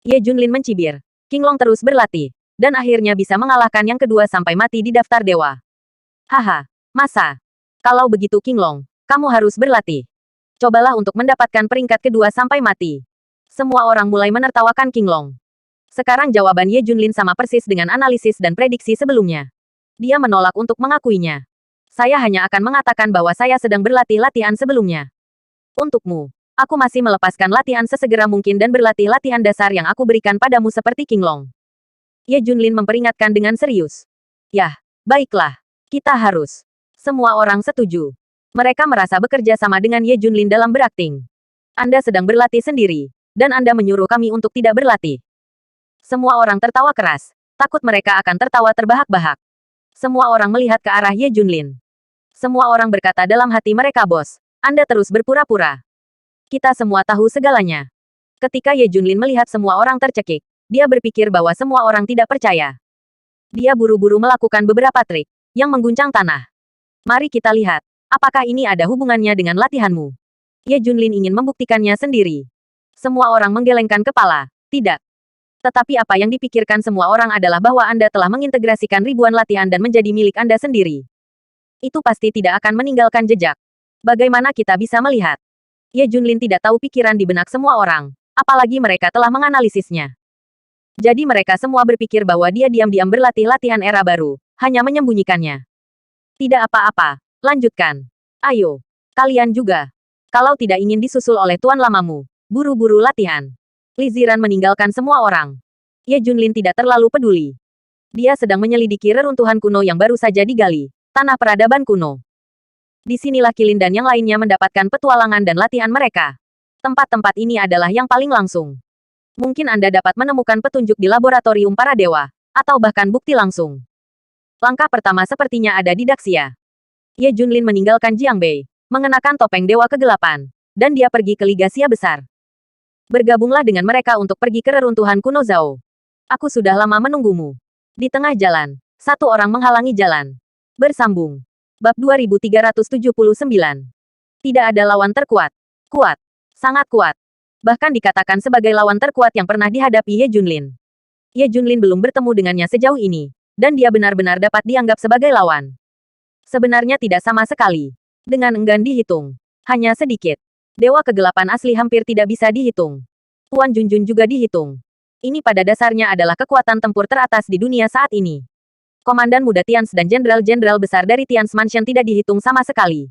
Ye Junlin mencibir. Qinglong terus berlatih. Dan akhirnya bisa mengalahkan yang kedua sampai mati di daftar dewa. Haha. Masa? Kalau begitu Qinglong, kamu harus berlatih. Cobalah untuk mendapatkan peringkat kedua sampai mati. Semua orang mulai menertawakan Qinglong. Sekarang jawaban Ye Junlin sama persis dengan analisis dan prediksi sebelumnya. Dia menolak untuk mengakuinya. Saya hanya akan mengatakan bahwa saya sedang berlatih latihan sebelumnya. Untukmu, aku masih melepaskan latihan sesegera mungkin dan berlatih latihan dasar yang aku berikan padamu seperti Qinglong. Ye Junlin memperingatkan dengan serius. Yah, baiklah. Kita harus. Semua orang setuju. Mereka merasa bekerja sama dengan Ye Junlin dalam berakting. Anda sedang berlatih sendiri, dan Anda menyuruh kami untuk tidak berlatih. Semua orang tertawa keras. Takut mereka akan tertawa terbahak-bahak. Semua orang melihat ke arah Ye Junlin. Semua orang berkata dalam hati mereka, bos, Anda terus berpura-pura. Kita semua tahu segalanya. Ketika Ye Junlin melihat semua orang tercekik, dia berpikir bahwa semua orang tidak percaya. Dia buru-buru melakukan beberapa trik yang mengguncang tanah. Mari kita lihat, apakah ini ada hubungannya dengan latihanmu. Ye Junlin ingin membuktikannya sendiri. Semua orang menggelengkan kepala. Tidak. Tetapi apa yang dipikirkan semua orang adalah bahwa Anda telah mengintegrasikan ribuan latihan dan menjadi milik Anda sendiri. Itu pasti tidak akan meninggalkan jejak. Bagaimana kita bisa melihat? Ye Junlin tidak tahu pikiran di benak semua orang, apalagi mereka telah menganalisisnya. Jadi mereka semua berpikir bahwa dia diam-diam berlatih latihan era baru, hanya menyembunyikannya. Tidak apa-apa, lanjutkan. Ayo, kalian juga. Kalau tidak ingin disusul oleh tuan lamamu, buru-buru latihan. Liziran meninggalkan semua orang. Ye Junlin tidak terlalu peduli. Dia sedang menyelidiki reruntuhan kuno yang baru saja digali, tanah peradaban kuno. Disinilah Qilin dan yang lainnya mendapatkan petualangan dan latihan mereka. Tempat-tempat ini adalah yang paling langsung. Mungkin Anda dapat menemukan petunjuk di laboratorium para dewa, atau bahkan bukti langsung. Langkah pertama sepertinya ada di Daxia. Ye Junlin meninggalkan Jiangbei, mengenakan topeng Dewa Kegelapan, dan dia pergi ke Liga Xia Besar. Bergabunglah dengan mereka untuk pergi ke reruntuhan kuno Zhao. Aku sudah lama menunggumu. Di tengah jalan, satu orang menghalangi jalan. Bersambung. Bab 2379. Tidak ada lawan terkuat. Kuat. Sangat kuat. Bahkan dikatakan sebagai lawan terkuat yang pernah dihadapi Ye Junlin. Ye Junlin belum bertemu dengannya sejauh ini, dan dia benar-benar dapat dianggap sebagai lawan. Sebenarnya tidak sama sekali. Dengan enggan dihitung. Hanya sedikit. Dewa Kegelapan asli hampir tidak bisa dihitung. Tuan Junjun juga dihitung. Ini pada dasarnya adalah kekuatan tempur teratas di dunia saat ini. Komandan muda Tians dan jenderal-jenderal besar dari Tians Mansion tidak dihitung sama sekali.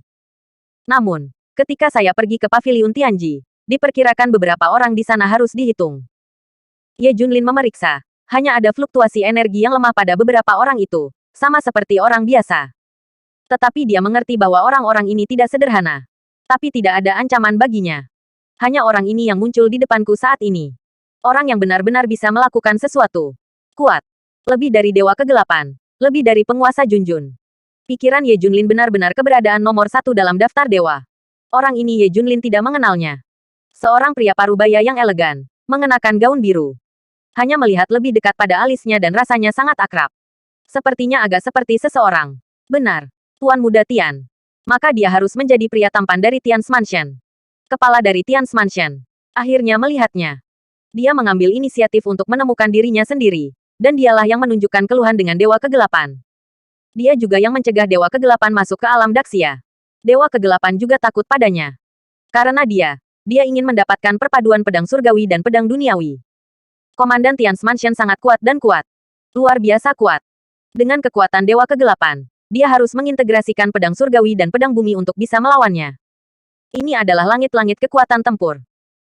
Namun, ketika saya pergi ke Paviliun Tianji, diperkirakan beberapa orang di sana harus dihitung. Ye Junlin memeriksa. Hanya ada fluktuasi energi yang lemah pada beberapa orang itu, sama seperti orang biasa. Tetapi dia mengerti bahwa orang-orang ini tidak sederhana. Tapi tidak ada ancaman baginya. Hanya orang ini yang muncul di depanku saat ini. Orang yang benar-benar bisa melakukan sesuatu. Kuat. Lebih dari Dewa Kegelapan. Lebih dari penguasa Junjun. Pikiran Ye Junlin benar-benar keberadaan nomor satu dalam daftar dewa. Orang ini Ye Junlin tidak mengenalnya. Seorang pria parubaya yang elegan, mengenakan gaun biru. Hanya melihat lebih dekat pada alisnya dan rasanya sangat akrab. Sepertinya agak seperti seseorang. Benar. Tuan muda Tian. Maka dia harus menjadi pria tampan dari Tians Mansion. Kepala dari Tians Mansion. Akhirnya melihatnya. Dia mengambil inisiatif untuk menemukan dirinya sendiri. Dan dialah yang menunjukkan keluhan dengan Dewa Kegelapan. Dia juga yang mencegah Dewa Kegelapan masuk ke alam Daxia. Dewa Kegelapan juga takut padanya. Karena dia ingin mendapatkan perpaduan pedang surgawi dan pedang duniawi. Komandan Tians Mansion sangat kuat dan kuat. Luar biasa kuat. Dengan kekuatan Dewa Kegelapan, dia harus mengintegrasikan pedang surgawi dan pedang bumi untuk bisa melawannya. Ini adalah langit-langit kekuatan tempur.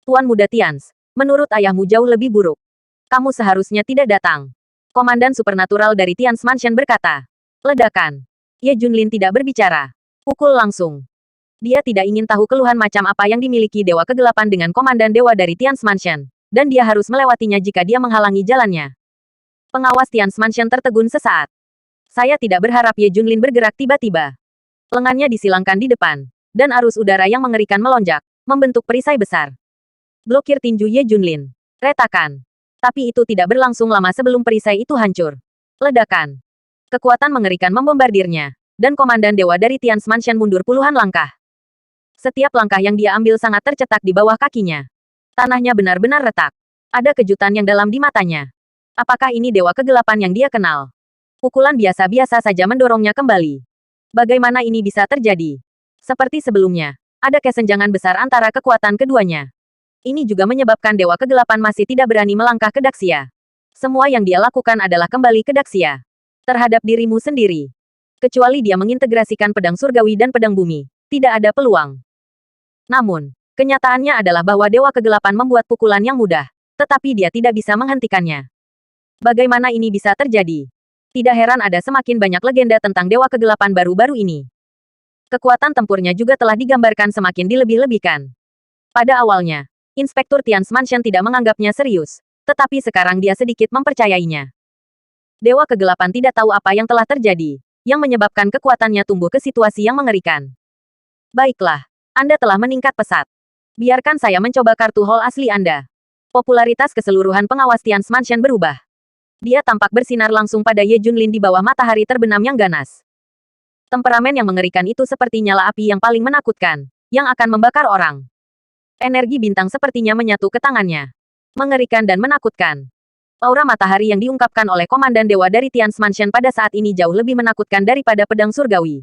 Tuan Muda Tians, menurut ayahmu jauh lebih buruk. Kamu seharusnya tidak datang. Komandan supernatural dari Tians Mansion berkata. Ledakan. Ye Junlin tidak berbicara. Pukul langsung. Dia tidak ingin tahu keluhan macam apa yang dimiliki Dewa Kegelapan dengan komandan dewa dari Tians Mansion. Dan dia harus melewatinya jika dia menghalangi jalannya. Pengawas Tians Mansion tertegun sesaat. Saya tidak berharap Ye Junlin bergerak tiba-tiba. Lengannya disilangkan di depan. Dan arus udara yang mengerikan melonjak, membentuk perisai besar. Blokir tinju Ye Junlin. Retakan. Tapi itu tidak berlangsung lama sebelum perisai itu hancur. Ledakan. Kekuatan mengerikan membombardirnya. Dan komandan dewa dari Tians Mansion mundur puluhan langkah. Setiap langkah yang dia ambil sangat tercetak di bawah kakinya. Tanahnya benar-benar retak. Ada kejutan yang dalam di matanya. Apakah ini Dewa Kegelapan yang dia kenal? Pukulan biasa-biasa saja mendorongnya kembali. Bagaimana ini bisa terjadi? Seperti sebelumnya, ada kesenjangan besar antara kekuatan keduanya. Ini juga menyebabkan Dewa Kegelapan masih tidak berani melangkah ke Daxia. Semua yang dia lakukan adalah kembali ke Daxia. Terhadap dirimu sendiri. Kecuali dia mengintegrasikan pedang surgawi dan pedang bumi, tidak ada peluang. Namun, kenyataannya adalah bahwa Dewa Kegelapan membuat pukulan yang mudah, tetapi dia tidak bisa menghentikannya. Bagaimana ini bisa terjadi? Tidak heran ada semakin banyak legenda tentang Dewa Kegelapan baru-baru ini. Kekuatan tempurnya juga telah digambarkan semakin dilebih-lebihkan. Pada awalnya, Inspektur Tians Mansion tidak menganggapnya serius, tetapi sekarang dia sedikit mempercayainya. Dewa Kegelapan tidak tahu apa yang telah terjadi, yang menyebabkan kekuatannya tumbuh ke situasi yang mengerikan. Baiklah, Anda telah meningkat pesat. Biarkan saya mencoba kartu hall asli Anda. Popularitas keseluruhan pengawas Tians Mansion berubah. Dia tampak bersinar langsung pada Ye Junlin di bawah matahari terbenam yang ganas. Temperamen yang mengerikan itu seperti nyala api yang paling menakutkan, yang akan membakar orang. Energi bintang sepertinya menyatu ke tangannya. Mengerikan dan menakutkan. Aura matahari yang diungkapkan oleh komandan dewa dari Tians Mansion pada saat ini jauh lebih menakutkan daripada pedang surgawi.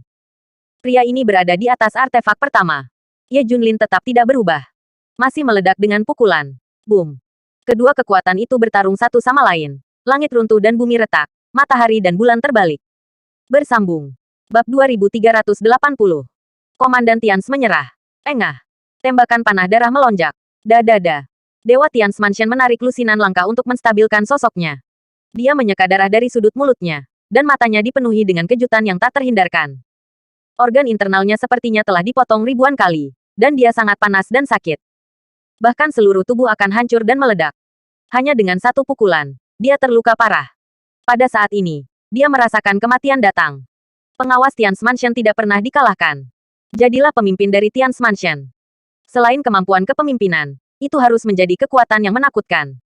Pria ini berada di atas artefak pertama. Ye Junlin tetap tidak berubah. Masih meledak dengan pukulan. Boom. Kedua kekuatan itu bertarung satu sama lain. Langit runtuh dan bumi retak. Matahari dan bulan terbalik. Bersambung. Bab 2380. Komandan Tians menyerah. Engah. Tembakan panah darah melonjak. Dadada. Dewa Tians Mansion menarik lusinan langkah untuk menstabilkan sosoknya. Dia menyeka darah dari sudut mulutnya. Dan matanya dipenuhi dengan kejutan yang tak terhindarkan. Organ internalnya sepertinya telah dipotong ribuan kali. Dan dia sangat panas dan sakit. Bahkan seluruh tubuh akan hancur dan meledak. Hanya dengan satu pukulan, dia terluka parah. Pada saat ini, dia merasakan kematian datang. Pengawas Tians Mansion tidak pernah dikalahkan. Jadilah pemimpin dari Tians Mansion. Selain kemampuan kepemimpinan, itu harus menjadi kekuatan yang menakutkan.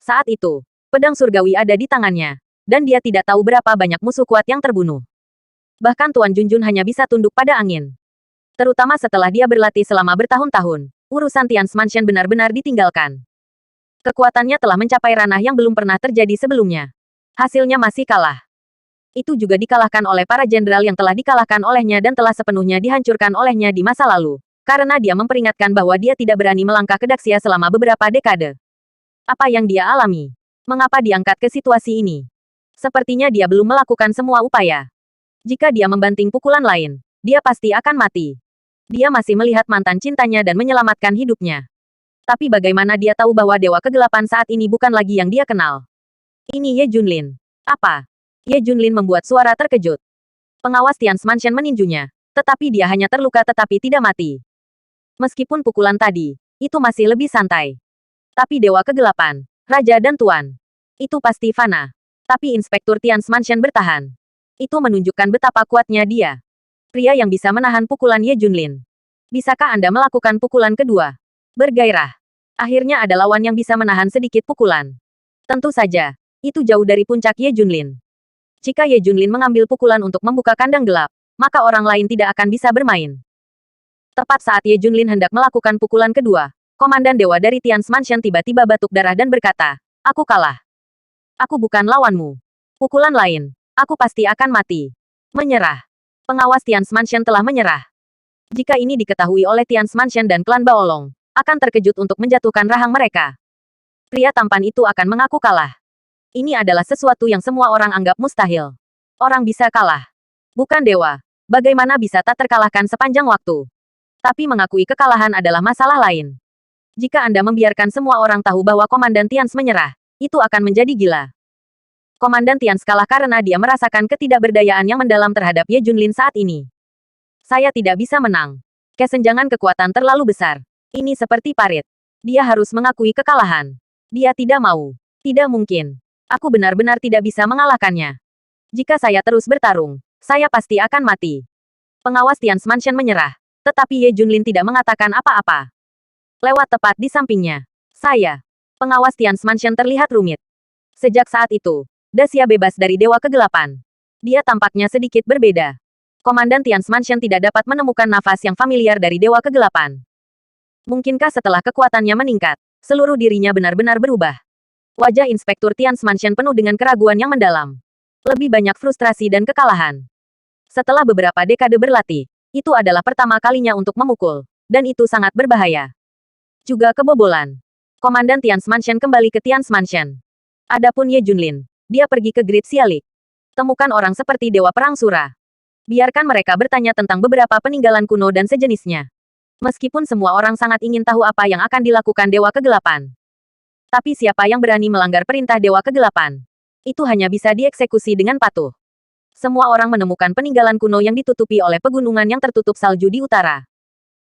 Saat itu, pedang surgawi ada di tangannya, dan dia tidak tahu berapa banyak musuh kuat yang terbunuh. Bahkan Tuan Junjun hanya bisa tunduk pada angin. Terutama setelah dia berlatih selama bertahun-tahun, urusan Tians Mansion benar-benar ditinggalkan. Kekuatannya telah mencapai ranah yang belum pernah terjadi sebelumnya. Hasilnya masih kalah. Itu juga dikalahkan oleh para jenderal yang telah dikalahkan olehnya dan telah sepenuhnya dihancurkan olehnya di masa lalu. Karena dia memperingatkan bahwa dia tidak berani melangkah ke Daxia selama beberapa dekade. Apa yang dia alami? Mengapa diangkat ke situasi ini? Sepertinya dia belum melakukan semua upaya. Jika dia membanting pukulan lain, dia pasti akan mati. Dia masih melihat mantan cintanya dan menyelamatkan hidupnya. Tapi bagaimana dia tahu bahwa Dewa Kegelapan saat ini bukan lagi yang dia kenal? Ini Ye Junlin. Apa? Ye Junlin membuat suara terkejut. Pengawas Tians Mansion meninjunya. Tetapi dia hanya terluka tetapi tidak mati. Meskipun pukulan tadi, itu masih lebih santai. Tapi Dewa Kegelapan, Raja dan Tuan. Itu pasti fana. Tapi Inspektur Tians Mansion bertahan. Itu menunjukkan betapa kuatnya dia. Pria yang bisa menahan pukulan Ye Junlin. Bisakah Anda melakukan pukulan kedua? Bergairah. Akhirnya ada lawan yang bisa menahan sedikit pukulan. Tentu saja, itu jauh dari puncak Ye Junlin. Jika Ye Junlin mengambil pukulan untuk membuka kandang gelap, maka orang lain tidak akan bisa bermain. Tepat saat Ye Junlin hendak melakukan pukulan kedua, komandan dewa dari Tians Mansion tiba-tiba batuk darah dan berkata, "Aku kalah. Aku bukan lawanmu. Pukulan lain, aku pasti akan mati." Menyerah. Pengawas Tians Mansion telah menyerah. Jika ini diketahui oleh Tians Mansion dan klan Baolong, akan terkejut untuk menjatuhkan rahang mereka. Pria tampan itu akan mengaku kalah. Ini adalah sesuatu yang semua orang anggap mustahil. Orang bisa kalah. Bukan dewa. Bagaimana bisa tak terkalahkan sepanjang waktu? Tapi mengakui kekalahan adalah masalah lain. Jika Anda membiarkan semua orang tahu bahwa Komandan Tians menyerah, itu akan menjadi gila. Komandan Tians kalah karena dia merasakan ketidakberdayaan yang mendalam terhadap Ye Junlin saat ini. Saya tidak bisa menang. Kesenjangan kekuatan terlalu besar. Ini seperti parit. Dia harus mengakui kekalahan. Dia tidak mau. Tidak mungkin. Aku benar-benar tidak bisa mengalahkannya. Jika saya terus bertarung, saya pasti akan mati. Pengawas Tians Mansion menyerah. Tetapi Ye Junlin tidak mengatakan apa-apa. Lewat tepat di sampingnya. Saya. Pengawas Tians Mansion terlihat rumit. Sejak saat itu, Daxia bebas dari Dewa Kegelapan. Dia tampaknya sedikit berbeda. Komandan Tians Mansion tidak dapat menemukan nafas yang familiar dari Dewa Kegelapan. Mungkinkah setelah kekuatannya meningkat, seluruh dirinya benar-benar berubah? Wajah Inspektur Tians Mansion penuh dengan keraguan yang mendalam. Lebih banyak frustrasi dan kekalahan. Setelah beberapa dekade berlatih, itu adalah pertama kalinya untuk memukul, dan itu sangat berbahaya. Juga kebobolan. Komandan Tians Mansion kembali ke Tians Mansion. Adapun Ye Junlin, dia pergi ke Great Sialik. Temukan orang seperti Dewa Perang Sura. Biarkan mereka bertanya tentang beberapa peninggalan kuno dan sejenisnya. Meskipun semua orang sangat ingin tahu apa yang akan dilakukan Dewa Kegelapan. Tapi siapa yang berani melanggar perintah Dewa Kegelapan? Itu hanya bisa dieksekusi dengan patuh. Semua orang menemukan peninggalan kuno yang ditutupi oleh pegunungan yang tertutup salju di utara.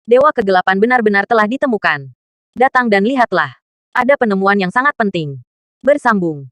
Dewa Kegelapan benar-benar telah ditemukan. Datang dan lihatlah. Ada penemuan yang sangat penting. Bersambung.